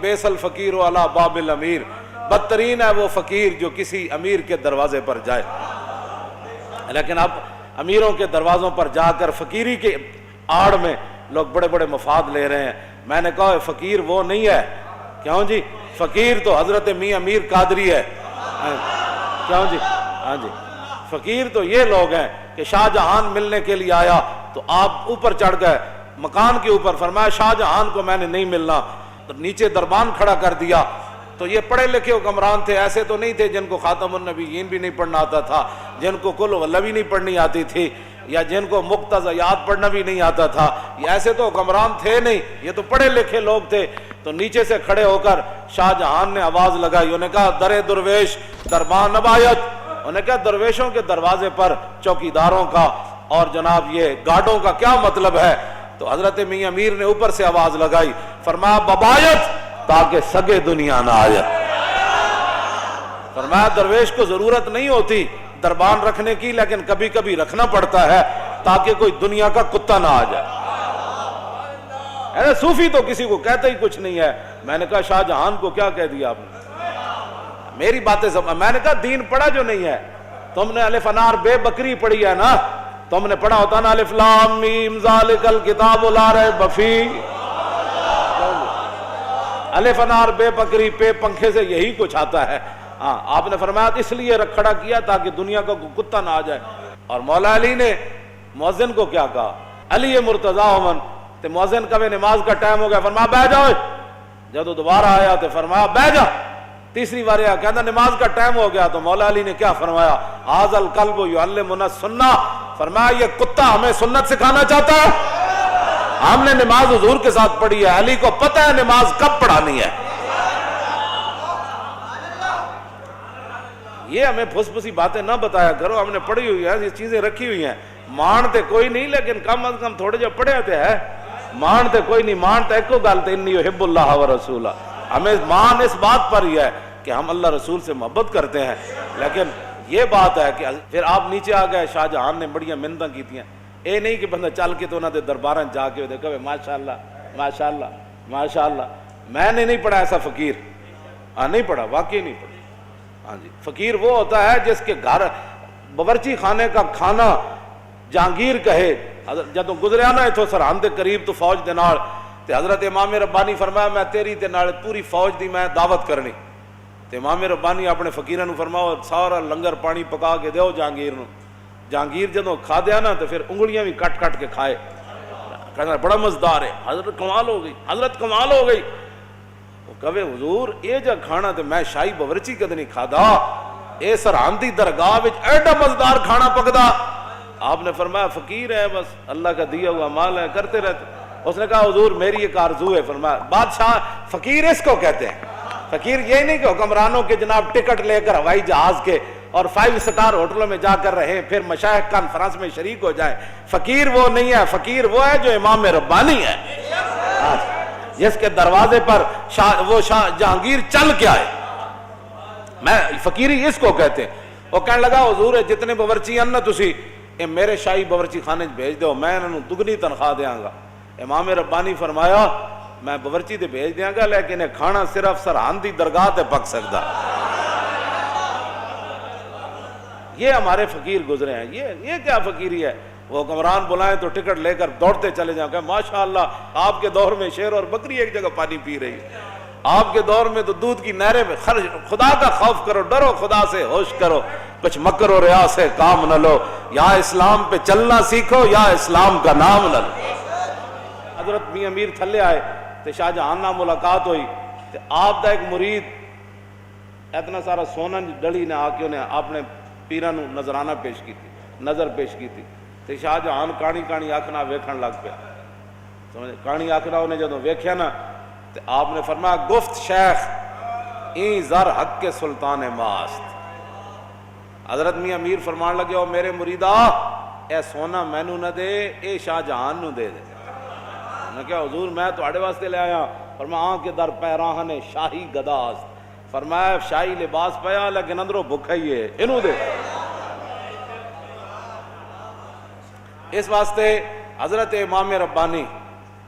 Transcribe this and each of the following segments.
بیس الفقیر علی باب الامیر، بدترین ہے وہ فقیر جو کسی امیر کے دروازے پر جائے۔ لیکن اب امیروں کے دروازوں پر جا کر فقیری کے آڑ میں لوگ بڑے بڑے مفاد لے رہے ہیں۔ میں نے کہا فقیر وہ نہیں ہے، کیوں جی؟ فقیر تو حضرت میاں امیر قادری ہے، کیوں جی؟ ہاں جی، فقیر تو یہ لوگ ہیں کہ شاہ جہان ملنے کے لیے آیا تو آپ اوپر چڑھ گئے مکان کے اوپر، فرمایا شاہ جہان کو میں نے نہیں ملنا، تو نیچے دربان کھڑا کر دیا۔ تو یہ پڑھے لکھے حکمران تھے، ایسے تو نہیں تھے جن کو خاتم النبیین بھی نہیں پڑھنا آتا تھا، جن کو کل واللہ بھی نہیں پڑھنی آتی تھی، یا جن کو مقتضیات پڑھنا بھی نہیں آتا تھا، یہ ایسے تو حکمران تھے نہیں، یہ تو پڑھے لکھے لوگ تھے۔ تو نیچے سے کھڑے ہو کر شاہ جہان نے آواز لگائی، انہوں نے کہا در درویش دربان نبایت، انہوں نے کہا درویشوں کے دروازے پر چوکیداروں کا اور جناب یہ گارڈوں کا کیا مطلب ہے؟ تو حضرت میاں امیر نے اوپر سے آواز لگائی، فرمایا ببایت تاکہ سگے دنیا نہ آئے۔ فرمایا درویش کو ضرورت نہیں ہوتی دربان رکھنے کی، لیکن کبھی کبھی رکھنا پڑتا ہے تاکہ کوئی دنیا کا کتا نہ آ جائے۔ صوفی تو کسی کو کہتا ہی کچھ نہیں ہے۔ میں نے کہا شاہ جہان کو کیا کہہ دیا آپ نے؟ میری باتیں سب، میں نے کہا دین پڑھا جو نہیں ہے، تم نے الف انار بے بکری پڑھی ہے نا، تم نے پڑھا ہوتا نا الف لام میم ذالک الکتاب لا ریب فیہ، الف انار بے بکری پہ پنکھے سے یہی کچھ آتا ہے۔ ہاں آپ نے فرمایا اس لیے کھڑا کیا تاکہ دنیا کا کتا نہ آ جائے۔ اور مولا علی نے مؤذن کو کیا کہا، علی مرتضیٰ امن، تو مؤذن کا نماز کا ٹائم ہو گیا، فرمایا بیٹھ جاؤ۔ جب وہ دوبارہ آیا تو فرمایا بیٹھ جا۔ تیسری بار آیا کہتا نماز کا ٹائم ہو گیا، تو مولا علی نے کیا فرمایا، ھذا الکلب یعلمنا السنہ، فرمایا یہ کتا ہمیں سنت سکھانا چاہتا ہے۔ ہم نے نماز حضور کے ساتھ پڑھی ہے، علی کو پتہ ہے نماز کب پڑھانی ہے۔ یہ ہمیں پھس پھسی باتیں نہ بتایا کرو، ہم نے پڑھی ہوئی ہے، یہ چیزیں رکھی ہوئی ہیں، مانتے کوئی نہیں، لیکن کم از کم تھوڑے جو پڑھے ہوتے ہیں، مانتے کوئی نہیں، مانتے ایک کو گالتے انی یحب اللہ و رسولہ، ہمیں مان اس بات پر ہی ہے کہ ہم اللہ رسول سے محبت کرتے ہیں۔ لیکن یہ بات ہے کہ پھر آپ نیچے آ گئے، شاہ جہان نے بڑیاں منتیں کی تھیں، اے نہیں کہ بندہ چل کے تو انہوں نے درباراں جا کے دیکھا ماشاءاللہ ماشاءاللہ ماشاءاللہ۔ میں نے نہیں پڑھا ایسا فقیر، ہاں نہیں پڑھا، واقعی نہیں پڑھا۔ ہاں جی، فقیر وہ ہوتا ہے جس کے گھر باورچی خانے کا کھانا جہانگیر کہے۔ جدوں گزریا نا اتوں سرحد دے قریب تو فوج دے نال، تے حضرت امام ربانی فرمایا میں تیری تے نال پوری فوج دی میں دعوت کرنی، تے امام ربانی اپنے فقیراں نو فرماؤ سارا لنگر پانی پکا کے دیو جہانگیر نو۔ جہانگیر جدوں کھا دیا نا تو پھر انگلیاں بھی کٹ کٹ کے کھائے، کہنا بڑا مزدار ہے، حضرت کمال ہو گئی، حضرت کمال ہو گئی۔ وہ کہے حضور اے جا کھانا تے میں شاہی باورچی کد نہیں کھادا، اے سرحدی درگاہ وچ ایڈا مزدار کھانا پکدا۔ آپ نے فرمایا فقیر ہے، بس اللہ کا دیا ہوا مال ہے، کرتے رہتے۔ اس نے کہا حضور میری ایک آرزو ہے۔ فرمایا بادشاہ فقیر اس کو کہتے ہیں، فقیر یہ نہیں کہ حکمرانوں کے جناب ٹکٹ لے کر ہوائی جہاز کے اور 5 سٹار ہوٹلوں میں جا کر رہے پھر مشائخ کانفرنس میں شریک ہو جائے۔ فقیر وہ نہیں ہے، فقیر وہ ہے جو امام ربانی ہے، جس کے دروازے پر وہ شاہ جہانگیر چل کے آئے۔ میں فقیری اس کو کہتے ہیں۔ وہ کہنے لگا حضور جتنے باورچی ہیں نا تسی اے میرے شاہی باورچی خانے بھیج دو، میں انہوں دگنی تنخواہ دیاں گا۔ امام ربانی فرمایا میں باورچی تے بھیج دیاں گا، لیکن کھانا صرف سرحد دی درگاہ تے پک سکتا۔ یہ ہمارے فقیر گزرے ہیں، یہ کیا فقیری ہے؟ وہ حکمران بلائیں تو ٹکٹ لے کر دوڑتے چلے جائیں کہ ماشاءاللہ آپ کے دور میں شیر اور بکری ایک جگہ پانی پی رہی ہے، آپ کے دور میں تو دودھ کی نہریں میں خرچ۔ خدا کا خوف کرو، ڈرو خدا سے، ہوش کرو، کچھ مکر و ریا سے کام نہ لو، یا اسلام پہ چلنا سیکھو یا اسلام کا نام نہ لو۔ حضرت میاں امیر تھلے آئے تو شاہ جہان نال ملاقات ہوئی، تو آپ دا ایک مرید اتنا سارا سونا ڈلی نے آ کے انہیں اپنے پیراں نو نظرانہ پیش کی تھی، نظر پیش کی تھی، تو شاہ جہان کانی کانی آنکھنا ویکھن لگ پیا، سمجھ کانی آنکھنا انہیں جدوں ویکھیا نا تو آپ نے فرمایا گفت شیخ این زر حق کے سلطان ماست۔ حضرت میاں امیر فرمان لگے او میرے مریدا اے سونا مینو نہ دے، اے شاہ جہان نو دے دے۔ میں کہا حضور میں تواڈے واسطے لے آیا۔ فرمایا آن کے در پیراہن شاہی گداست، فرمایا شاہی لباس پیا لیکن اندروں بھکھا ہی ہے، انہوں دے۔ اس واسطے حضرت امام ربانی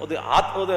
ਉਹਦੇ ਹੱਥ ਉਹਦੇ